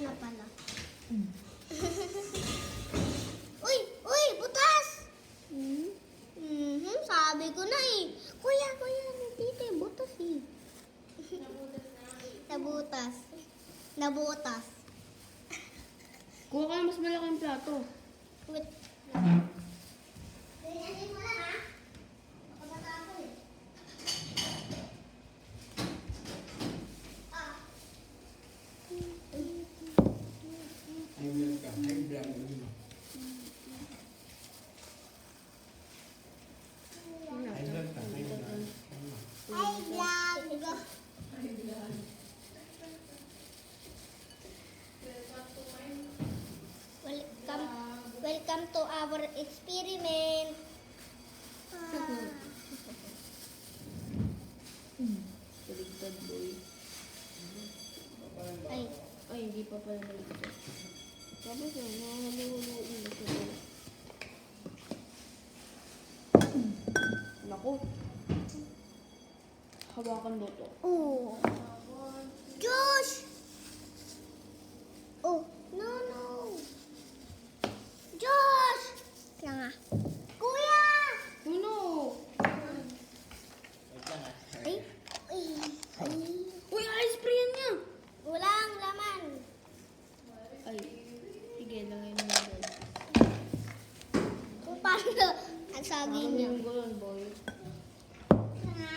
na pala. Uy! Uy! Butas! Sabi ko na eh. Kuya, dito eh. Butas eh. Nabutas. Nabutas. Kuha ka ng mas malaking plato. Wait. Ganyanin mo lang ha. Nakabata ako eh. High blood ka. High blood. High blood ka. High blood. Hi, vlog. Welcome to our experiment. Baligtad, boy. Ay, Ay, hindi pa pala baligtad. Tapos yun, nakahaluhaluin na siya. Naku. Hawakan mo to. oh. Josh! Oh, no. Josh! Kaya nga. Kuya! Ano? Ay, ay, ay. Uy, ice spray yan niya! Walang laman. Ay, sige, lagay mo na doon. Kung paano ang saging niya. Yung gulon, boy. Nga.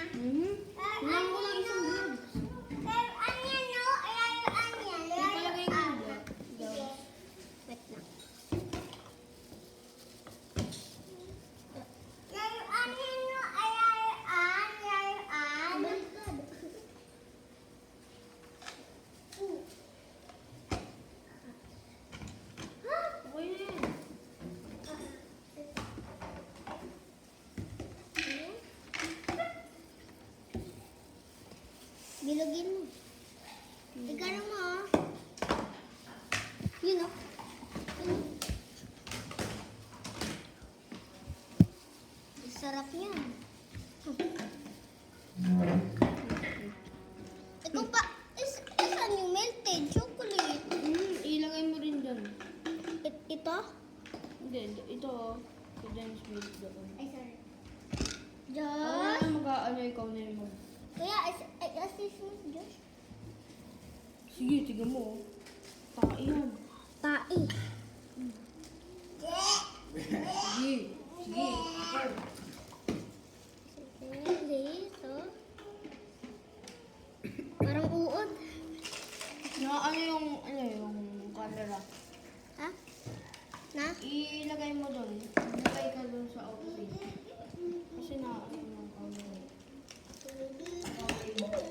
Kulang ko lang isang gloves. Ano yan, no? Ipalagay mo yung gloves. Wait lang. Okay na yan. Bilugin mo. Tignan mo, ah. Yun, oh. Sarap yan. Ito pa, saan yung melted chocolate? Ilagay mo rin dyan. Ito? Hindi, ito. Ito dyan is milk doon. Ay, sorry. Ako Josh? na mag-ano, ikaw na yung mag... Kuya, assist mo si Josh. Sige, tignan mo. Tai yan. Tai. Sige. Sige. Ako. Dito. Parang uod. Ano yung camera. Ha? Na? Ilagay mo doon. Ilagay ka doon sa outfit. Kasi ano yung camera. Yan.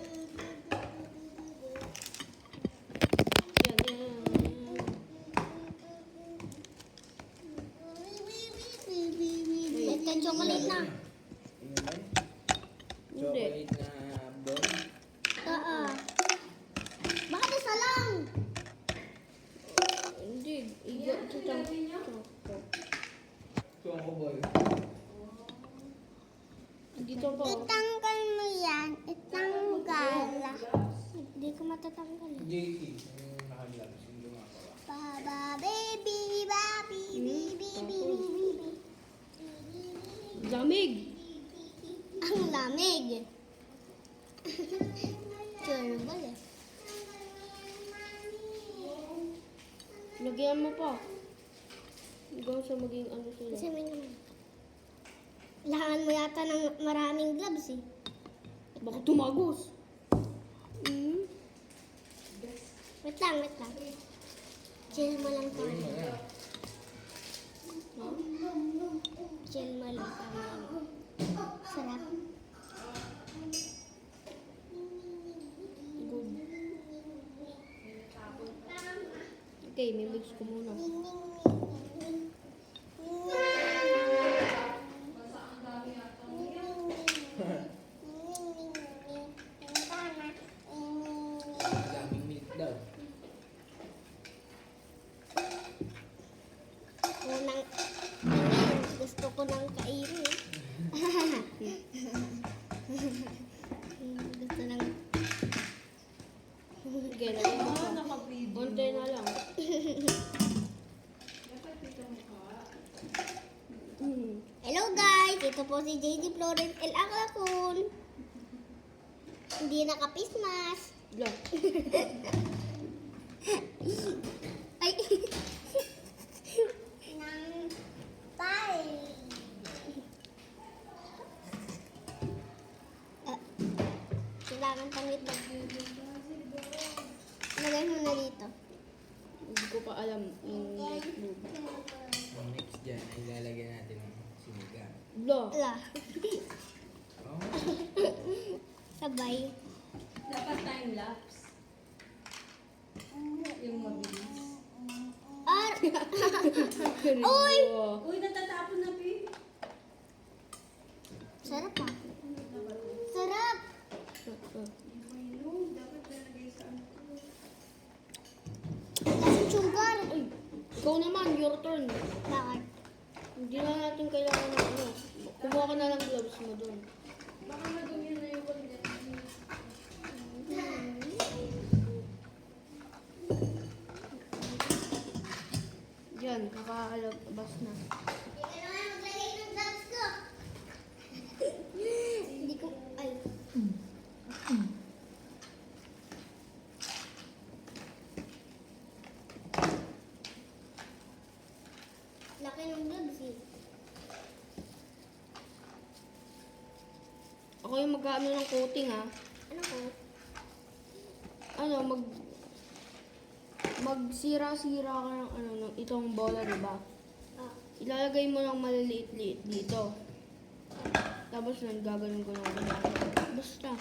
Ito chocolate na. Hindi. Chocolate na bon. Oo. Bakit isa lang? Hindi. Ito Choco boy. Dito po. Itanggal mo yan. Itanggal. Hindi ko matatanggal. JT. Yung naka-gloves. Yung gumagawa. Baba, baby, baby, baby, baby. Lamig. Ang lamig. Turble eh. Lagyan mo pa. Hanggang sa maging ano sila. Kasi may naman. Kailangan mo yata ng maraming gloves eh. Baka tumagos. Wait lang. Chill mo lang Gawin mo tayo. na. Chill mo lang tayo. Sarap. Good. Okay, may mix ko muna. Daming milk daw. Gusto ko nang kainin. Gusto nang... Okay, lagyan mo pa. Konti na lang. si JD Florence L. Aclacon. Hindi naka-pismas. Blah. Ay. Nang tay. Kailangan pang itlog. Lagay mo na dito. Hindi ko pa alam yung next move. Ang next dyan ay lalagyan natin ng sinigang. Blah. Ala. Oh, Sabay. Dapat time lapse. Yung mabilis. Ar! Uy! Uy, natatapon na, Pi. Sarap ah. Sarap! Dapat lalagay sa ano. Lasing sugar. Ay, ikaw naman, your turn. Bakit? Hindi na natin kailangan ng ano. Kumuha ka na lang gloves mo doon. Baka madumi na yung kulit. Diyan, kakaalabas na. Hindi ka naman maglagay ng gloves ko. Hindi ko... Ay. Laki ng gloves eh. Ako yung mag-ano ng coating ha. Ano ko? Ano, magsira-sira ka ng ano, ng itong bola, di ba? Ah. Ilalagay mo ng maliliit-liit dito. Tapos nun, gaganon ko ng basta.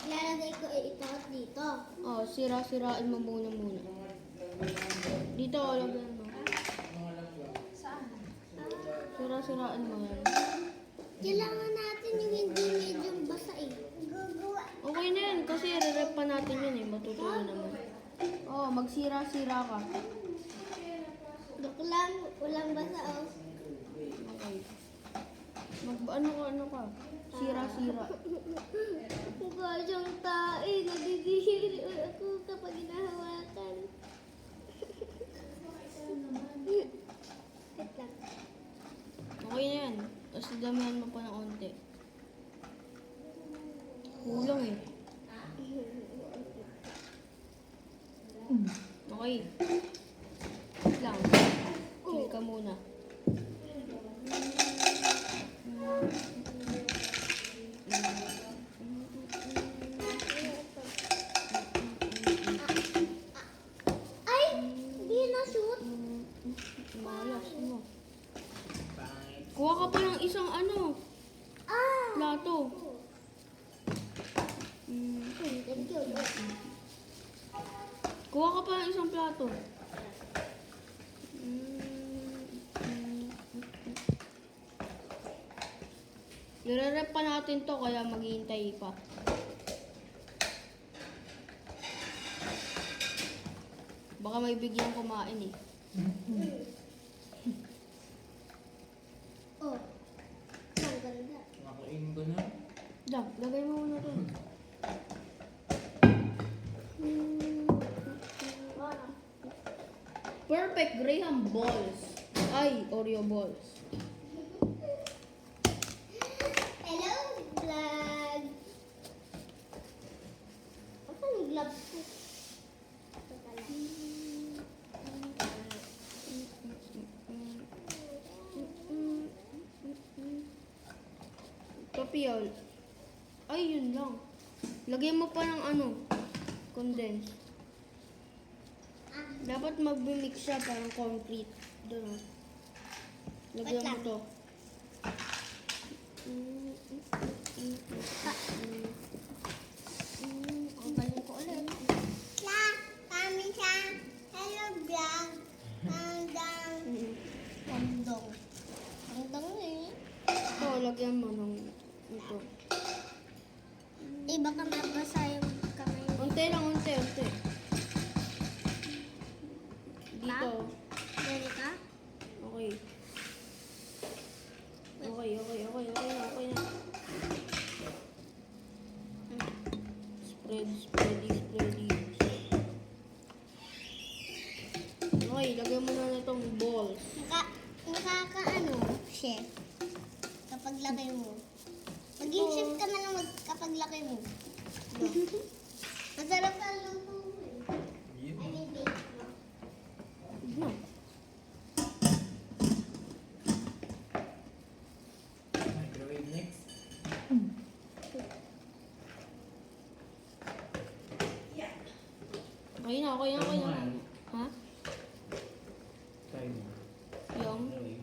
Ilalagay ko ito at dito. Oh, sira-sirain mo muna. Dito, lagyan mo. Sira-siraan mo yan. Kailangan natin yung hindi medyo basa eh. Okay na yan, kasi re-rep pa natin yun eh. Matutuyo naman. Oh, magsira-sira ka. Dok lang, walang basa oh. Okay. Ano ka? Sira-sira. Mukha siyang tae, nadidihil ako kapag hinahawakan. Wait lang. Okay na yan. Tapos damihan mo pa ng onte. Kulang eh. Okay. Wait lang. Chill ka muna. Ay! Hindi na shoot. Malas mo. pangit. Kuha ka pa ng isang ano, Ah! plato. Thank you. Kuha ka pa ng isang plato. Nire-rep pa natin to kaya maghihintay pa. Baka may biglang kumain eh. Oh. Ang ganda. Makain ko na. Dah, lagay mo muna to. Perfect Graham balls. Ay, Oreo balls. Hello, vlog. Apa yung gloves ko? Ito pala. Papiyol. Ay, yun lang. Lagyan mo pa ng ano, condense. Dapat mag-mix siya parang concrete. Doon. Lagyan Wait mo lang. to. Ang galing ko ulit. La, kami siya. Hello, vlog. Hanggang pandong. Pandong eh. Ito, lagyan mo ng ito. Eh, baka mabasa yung kamay mo. Unti lang, unti. Dito. Gani ka? Okay. Okay na. Spready. Okay, lagyan mo na itong balls. Nakakaano, chef. Kapag laki mo. Mag-shift ka na lang kapag laki mo. Masarap ang luto mo eh. Yun. I mean, bake mo. No. Microwave next. Okay na, okay na, okay na. Ha? Try mo. Yung Microwave.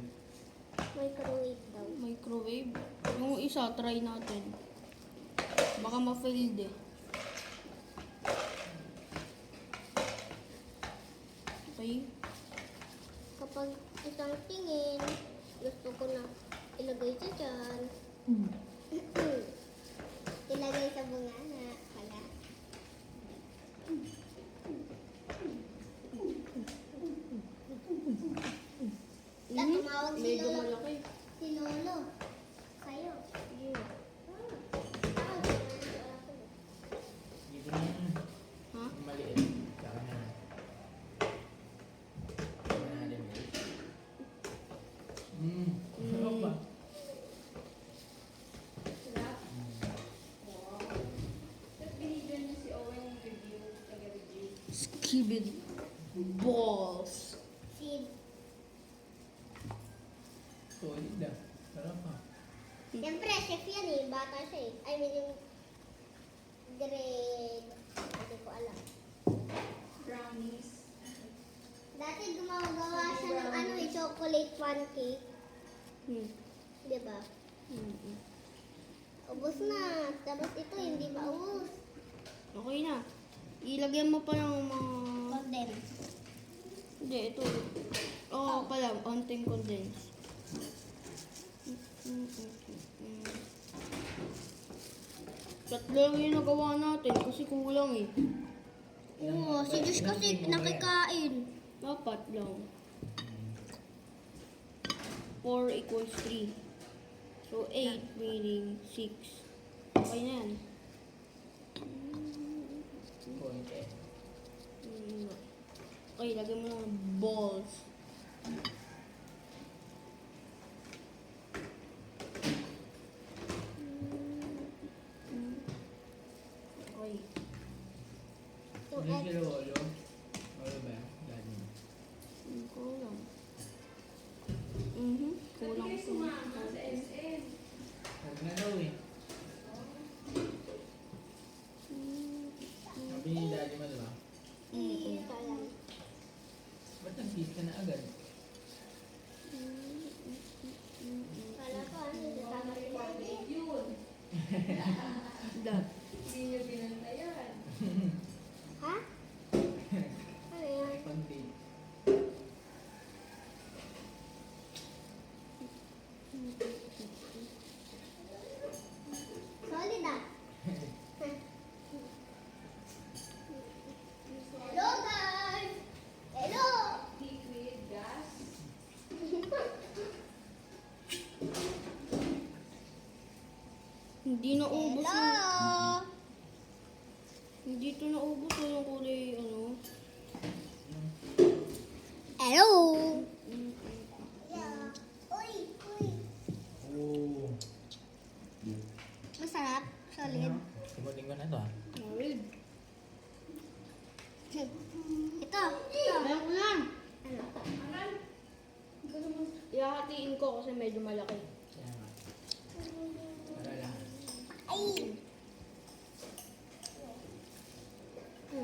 Microwave daw. microwave. Yung isa, try natin. Baka ma-failed eh. Okay. Kapag isang tingin, gusto ko na ilagay siya dyan. Ilagay sa bunganga. Wala. Tumawag si Medyo Lolo. malaki. Si Lolo. Sa'yo. Dito na yan. Ha? Yung maliit. Tsaka na. Tsaka na din. Sarap ba? Sarap. Wow. Ba't binigyan niyo si Owen yung review? Taga-review. Skibidi balls. Si Solid ah. Sarap ah. Siyempre, chef yan eh. Bata siya eh. I mean, yung grade... Hindi ko alam. Brownies. Dati gumagawa siya ng ano eh, chocolate pancake. Diba? Ubus na. Tapos ito, hindi ba ubus? Okay na. Ilagyan mo pa ng mga... Condense. Hindi, ito. Oo, pala. Onting condense. Tatlo lang yung nagawa natin kasi kulang eh. Oo, si Josh kasi nakikain. Dapat lang. 4 equals 3. So, 8 meaning 6. Okay na yan. Konti. Okay, lagyan mo ng balls. Okay. Yung Hindi egg. sila Lolo. Lolo ba? Daddy. Kulang. Ba't Kulang kayo sumama sa SM? Huwag na daw eh. Sabi ni Daddy mo diba? Hindi ko alam. Ba't nag-kiss ka na agad? Kala ko ano, kasama si Daddy. Yun. Dad. Hindi niyo binantayan. Ha? Ano yan? Pag-date. Solid ah. Hello guys! Hello! Liquid gas. Hindi na ubos Hello! yung... Hindi ito na ubos yung kulay, ano. Hello! Yeah. Uy! Uy! Oo. Masarap. Solid. Simutin ko na to ah. Solid. Ito. Ito. Ayan ko na. Ano? Aral. Gusto mo? Ihahatiin ko kasi medyo malaki. Kaya nga. Para lahat. Ay!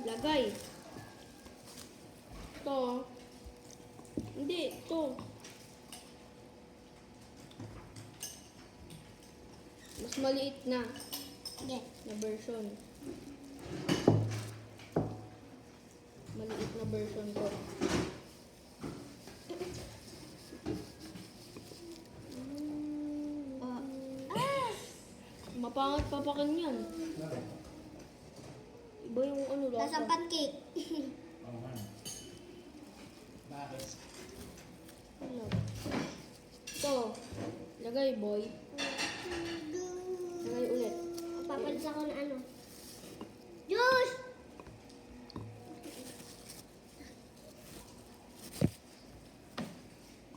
Lagay. Ito. Hindi, ito. Mas maliit na Sige. na version. Maliit na version ko. Ah! Mapangat papakan yan. Bakit? Iba yung ano Lasang lasa. pancake. Oo nga. Bakit? Ano? Ito. Lagay, boy. Lagay ulit. Papalis ako ng ano. Josh!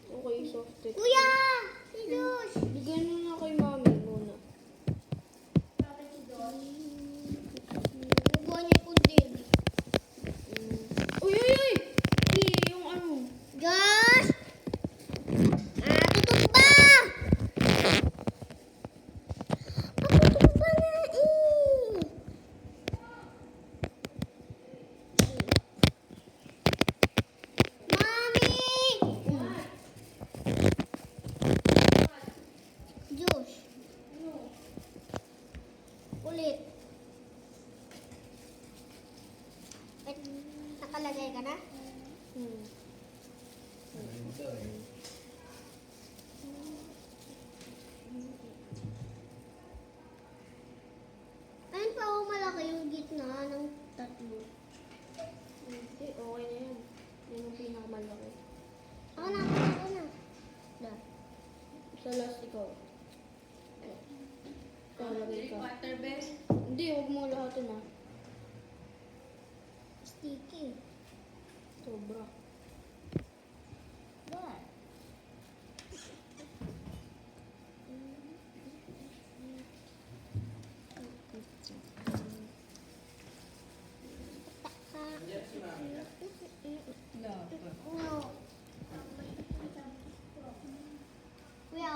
Okay, soft it. Kuya! Si Josh! Bigyan mo na kay mami. Ulit. Wait, nakalagay ka na? Ito eh. Ayun pa ako malaki yung gitna ng tatlo. Hindi, okay na yan. Yan yung pinakamalaki. Ako na. Da. Sa last ikaw. Ikaw, lagay ka. Quarter best. Hindi, huwag mo lahatin ah. Sticky. Sobra. There. Love. No. Kuya,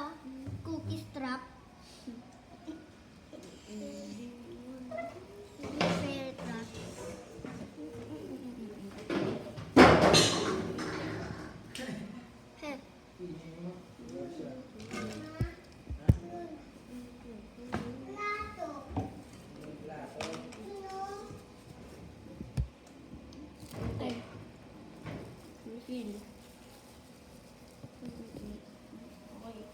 cookie strap. Fair trap. Heh. Ante. Refill. Okay.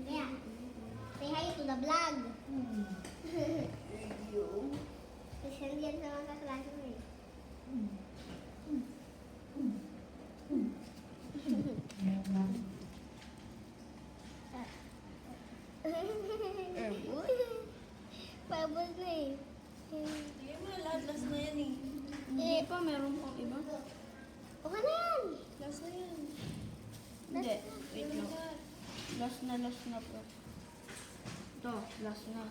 Yeah. Say hi to the vlog. Isend yan sa mga kaklase mo eh. Pabos na eh. Hindi mo lahat. Last na yan eh. Hindi pa, meron pang iba. Okay na yan. Last na yan. Hindi, wait lang. Last na po. Ito, last na.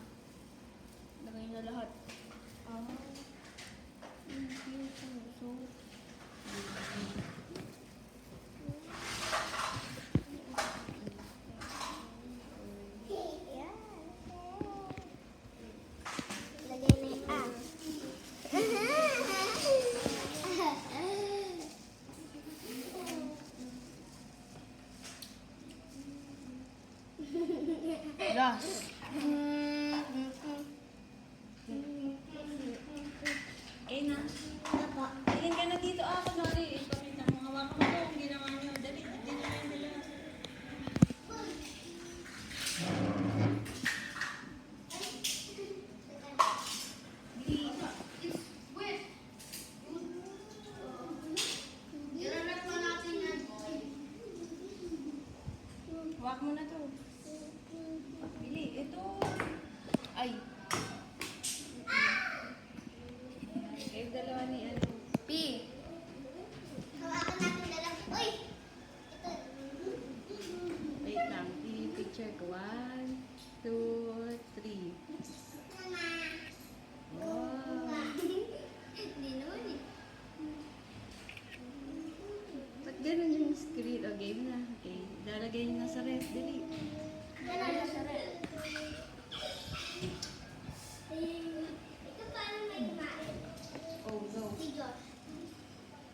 Lagay na lahat. So, Yeah. Lagay na yung last. Eh na. Tingin ka na dito. Kunwari. Ipakita mo. Hawakan mo kung ginawa niyo. Dali. Dali na yung dala. Hawak mo na to.